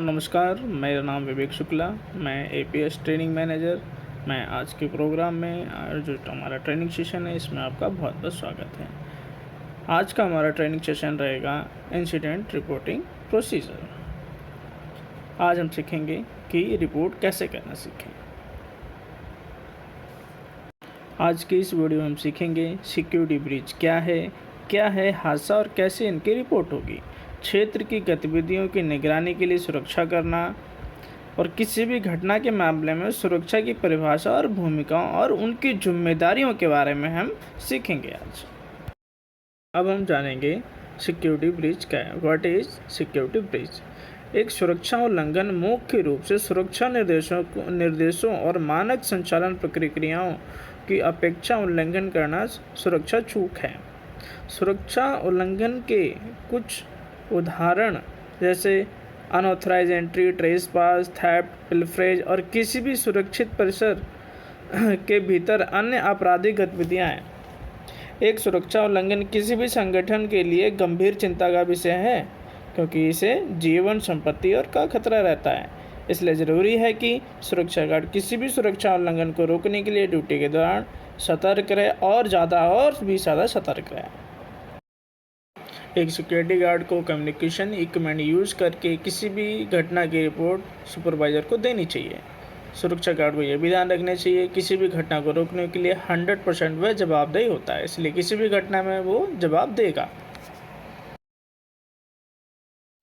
नमस्कार, मेरा नाम विवेक शुक्ला। मैं एपीएस ट्रेनिंग मैनेजर। मैं आज के प्रोग्राम में जो हमारा ट्रेनिंग सेशन है इसमें आपका बहुत बहुत स्वागत है। आज का हमारा ट्रेनिंग सेशन रहेगा इंसिडेंट रिपोर्टिंग प्रोसीजर। आज हम सीखेंगे कि रिपोर्ट कैसे करना सीखें। आज की इस वीडियो में हम सीखेंगे सिक्योरिटी ब्रीच क्या है हादसा और कैसे इनकी रिपोर्ट होगी, क्षेत्र की गतिविधियों की निगरानी के लिए सुरक्षा करना और किसी भी घटना के मामले में सुरक्षा की परिभाषा और भूमिकाओं और उनकी जिम्मेदारियों के बारे में हम सीखेंगे आज। अब हम जानेंगे सिक्योरिटी ब्रीच क्या है। What is security breach? एक सुरक्षा उल्लंघन मुख्य रूप से सुरक्षा निर्देशों और मानक संचालन प्रक्रियाओं की अपेक्षा उल्लंघन करना सुरक्षा चूक है। सुरक्षा उल्लंघन के कुछ उदाहरण जैसे unauthorised entry, trespass, theft, pilferage और किसी भी सुरक्षित परिसर के भीतर अन्य आपराधिक गतिविधियां हैं। एक सुरक्षा उल्लंघन किसी भी संगठन के लिए गंभीर चिंता का विषय है क्योंकि इसे जीवन, संपत्ति और का खतरा रहता है। इसलिए ज़रूरी है कि सुरक्षा गार्ड किसी भी सुरक्षा उल्लंघन को रोकने के लिए ड्यूटी के दौरान सतर्क रहे और भी ज़्यादा सतर्क रहे। एक सिक्योरिटी गार्ड को कम्युनिकेशन इक्विपमेंट यूज़ करके किसी भी घटना की रिपोर्ट सुपरवाइज़र को देनी चाहिए। सुरक्षा गार्ड को यह भी ध्यान रखना चाहिए किसी भी घटना को रोकने के लिए 100% वह जवाबदेही होता है, इसलिए किसी भी घटना में वो जवाब देगा।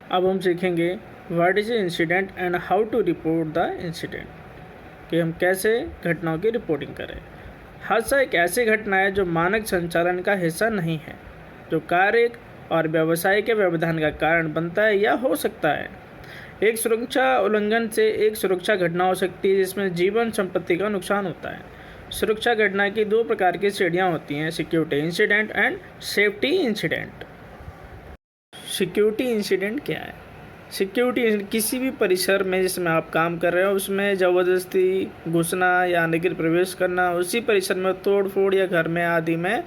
अब हम सीखेंगे what is incident and how to report the incident, कि हम कैसे घटनाओं की रिपोर्टिंग करें। हादसा एक ऐसी घटना है जो मानक संचालन का हिस्सा नहीं है, जो कार्य और व्यवसाय के व्यवधान का कारण बनता है या हो सकता है। एक सुरक्षा उल्लंघन से एक सुरक्षा घटना हो सकती है जिसमें जीवन, संपत्ति का नुकसान होता है। सुरक्षा घटना की दो प्रकार की श्रेणियां होती हैं, security incident and safety incident. Security incident क्या है? सिक्योरिटी किसी भी परिसर में जिसमें आप काम कर रहे हो उसमें ज़बरदस्ती घुसना या अनधिकृत प्रवेश करना, उसी परिसर में तोड़-फोड़ या घर में आदि में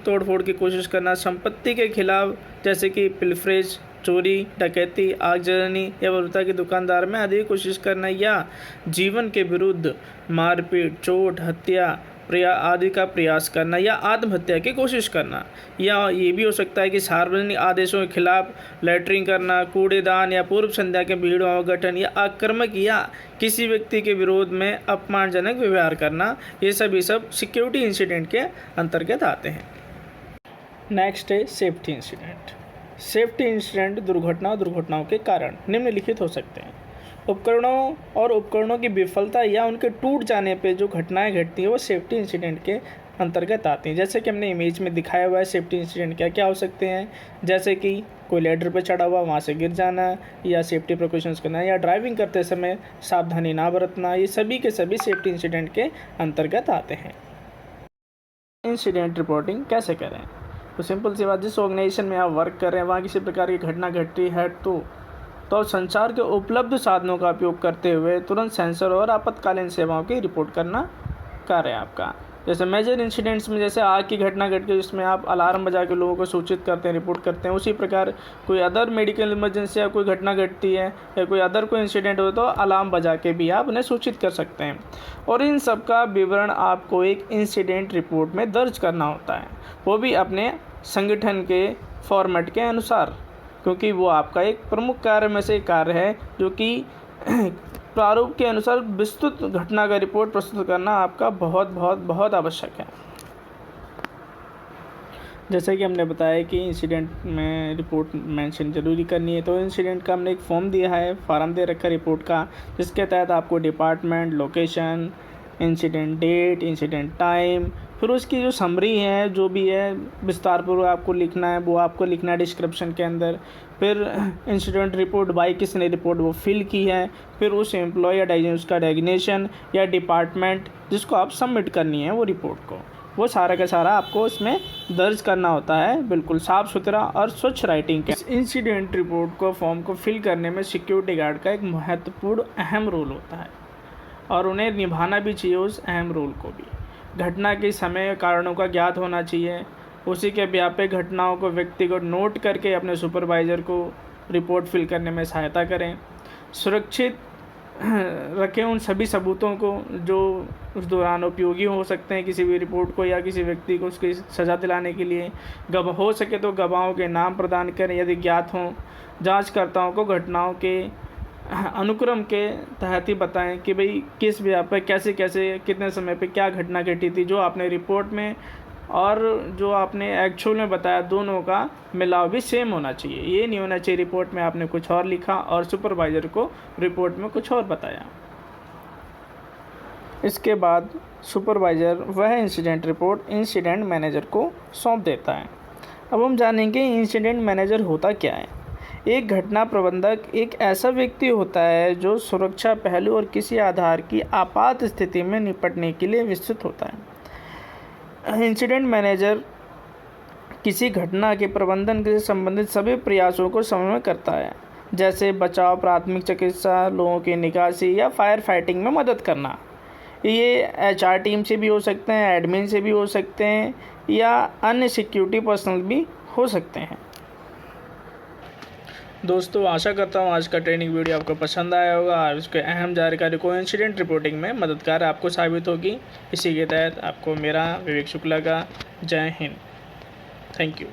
तोड़-फोड़ की कोशिश करना, संपत्ति के खिलाफ जैसे कि पिल्फरेज, चोरी, डकैती, आगजनी या बर्बरता की दुकानदार में आदि की कोशिश करना, या जीवन के विरुद्ध मारपीट, चोट, हत्या आदि का प्रयास करना या आत्महत्या की कोशिश करना। या ये भी हो सकता है कि सार्वजनिक आदेशों के खिलाफ लैट्रिन करना, कूड़ेदान या पूर्व संध्या के भीड़ गठन या आक्रामक या किसी व्यक्ति के विरोध में अपमानजनक व्यवहार करना, ये सब सिक्योरिटी इंसिडेंट के अंतर्गत आते हैं। नेक्स्ट है सेफ्टी इंसिडेंट। सेफ्टी इंसिडेंट दुर्घटनाओं के कारण निम्नलिखित हो सकते हैं। उपकरणों की विफलता या उनके टूट जाने पे जो घटनाएं घटती हैं वो सेफ्टी इंसिडेंट के अंतर्गत आती हैं। जैसे कि हमने इमेज में दिखाया हुआ है सेफ्टी इंसिडेंट क्या क्या हो सकते हैं, जैसे कि कोई लैडर पे चढ़ा हुआ वहाँ से गिर जाना, या सेफ्टी प्रिकॉशंस करना, या ड्राइविंग करते समय सावधानी ना बरतना, ये सभी के सभी सेफ्टी इंसिडेंट के अंतर्गत आते हैं। इंसिडेंट रिपोर्टिंग कैसे करें? तो सिंपल सी बात, जिस ऑर्गेनाइजेशन में आप वर्क कर रहे हैं वहाँ किसी प्रकार की घटना घटी है तो संचार के उपलब्ध साधनों का उपयोग करते हुए तुरंत सेंसर और आपातकालीन सेवाओं की रिपोर्ट करना कार्य है आपका। जैसे मेजर इंसिडेंट्स में जैसे आग की घटना घट गई जिसमें आप अलार्म बजा के लोगों को सूचित करते हैं, रिपोर्ट करते हैं, उसी प्रकार कोई अदर मेडिकल इमरजेंसी या कोई घटना घटती है या कोई अदर कोई इंसिडेंट हो तो अलार्म बजा के भी आप उन्हें सूचित कर सकते हैं। और इन सब का विवरण आपको एक इंसिडेंट रिपोर्ट में दर्ज करना होता है, वो भी अपने संगठन के फॉर्मेट के अनुसार, क्योंकि वो आपका एक प्रमुख कार्य में से कार्य है जो कि प्रारूप के अनुसार विस्तृत घटना का रिपोर्ट प्रस्तुत करना आपका बहुत आवश्यक है। जैसे कि हमने बताया कि इंसिडेंट में रिपोर्ट मेंशन जरूरी करनी है, तो इंसिडेंट का हमने एक फॉर्म दिया है, फार्म दे रखा है रिपोर्ट का, जिसके तहत आपको department, location, incident date, incident time, फिर उसकी जो समरी है जो भी है विस्तारपूर्वक आपको लिखना है, वो आपको लिखना है डिस्क्रिप्शन के अंदर। फिर इंसिडेंट रिपोर्ट बाई किसने रिपोर्ट वो फिल की है, फिर उस एम्प्लॉय या उसका डेजिग्नेशन या डिपार्टमेंट जिसको आप सबमिट करनी है वो रिपोर्ट को, वो सारा का सारा आपको इसमें दर्ज करना होता है, बिल्कुल साफ़ सुथरा और स्वच्छ राइटिंग के। इस इंसिडेंट रिपोर्ट को फॉर्म को फिल करने में सिक्योरिटी गार्ड का एक महत्वपूर्ण अहम रोल होता है और उन्हें निभाना भी चाहिए उस अहम रोल को भी। घटना के समय कारणों का ज्ञात होना चाहिए, उसी के व्यापक घटनाओं को व्यक्तिगत नोट करके अपने सुपरवाइज़र को रिपोर्ट फिल करने में सहायता करें। सुरक्षित रखें उन सभी सबूतों को जो उस दौरान उपयोगी हो सकते हैं किसी भी रिपोर्ट को या किसी व्यक्ति को उसकी सज़ा दिलाने के लिए। हो सके तो गवाहों के नाम प्रदान करें यदि ज्ञात हों। जांचकर्ताओं को घटनाओं के अनुक्रम के तहत ही बताएं कि भाई किस बिहार पर कैसे कैसे कितने समय पे क्या घटना घटी थी। जो आपने रिपोर्ट में और जो आपने एक्चुअल में बताया दोनों का मिलाव भी सेम होना चाहिए। ये नहीं होना चाहिए रिपोर्ट में आपने कुछ और लिखा और सुपरवाइज़र को रिपोर्ट में कुछ और बताया। इसके बाद सुपरवाइज़र वह इंसिडेंट रिपोर्ट इंसिडेंट मैनेजर को सौंप देता है। अब हम जानेंगे इंसिडेंट मैनेजर होता क्या है। एक घटना प्रबंधक एक ऐसा व्यक्ति होता है जो सुरक्षा पहलू और किसी आधार की आपात स्थिति में निपटने के लिए विस्तृत होता है। इंसिडेंट मैनेजर किसी घटना के प्रबंधन से संबंधित सभी प्रयासों को समन्वय करता है, जैसे बचाव, प्राथमिक चिकित्सा, लोगों की निकासी या फायर फाइटिंग में मदद करना। ये HR टीम से भी हो सकते हैं, एडमिन से भी हो सकते हैं या अन्य सिक्योरिटी पर्सनल भी हो सकते हैं। दोस्तों, आशा करता हूँ आज का ट्रेनिंग वीडियो आपको पसंद आया होगा और उसके अहम जानकारी को इंसिडेंट रिपोर्टिंग में मददगार आपको साबित होगी। इसी के तहत आपको मेरा विवेक शुक्ला का जय हिंद। Thank you.